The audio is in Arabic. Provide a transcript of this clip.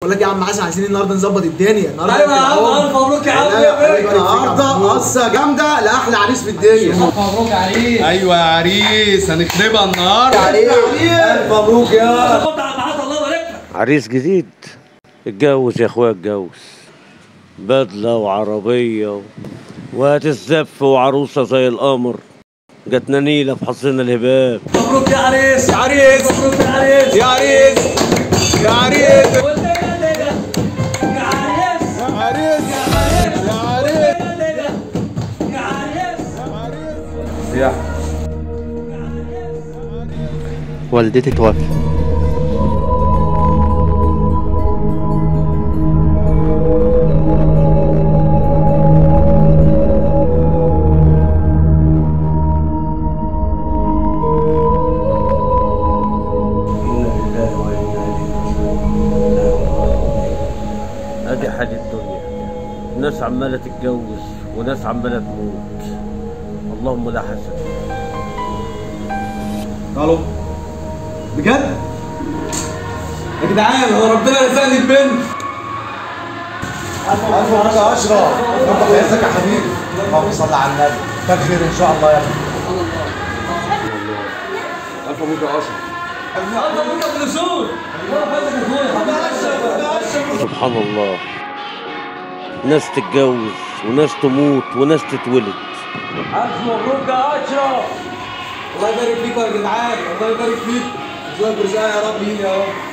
بقول لك يا عم حسن، عايزين النهارده نظبط الدنيا. ايوه يا عم، الف مبروك يا عم. النهارده قصه جامده لاحلى عريس في الدنيا. الف مبروك يا عريس. ايوه يا عريس، هنخربها النهارده. الف مبروك يا الله يبارك لك. عريس جديد اتجوز يا اخويا، اتجوز بدله وعربيه وهات الزف وعروسه زي القمر. جاتنا نيله في حظنا الهباب. مبروك يا عريس. يا عريس، مبروك يا عريس. يا عريس، يا عريس، يا عريس، يا عريس، يا عريس. يا والدتي توفت. ادي حال الدنيا، ناس عماله تتجوز وناس عماله تموت. اللهم لا حسن. الو، بجد يا جدعان، هو ربنا رزقني ببنت. الف مبروك يا اشرف. ربنا يعزك يا حبيبي. اللهم صل على النبي. خير ان شاء الله يا ابني. الف مبروك يا اشرف. الف مبروك يا رسول. الله يبارك لك يا اخويا. سبحان الله، ناس تتجوز وناس تموت وناس تتولد. الف مبروك يا اشرف. الله يبارك فيكم يا جدعان، الله يبارك فيكم. الله يرزقها يا رب. يا رب.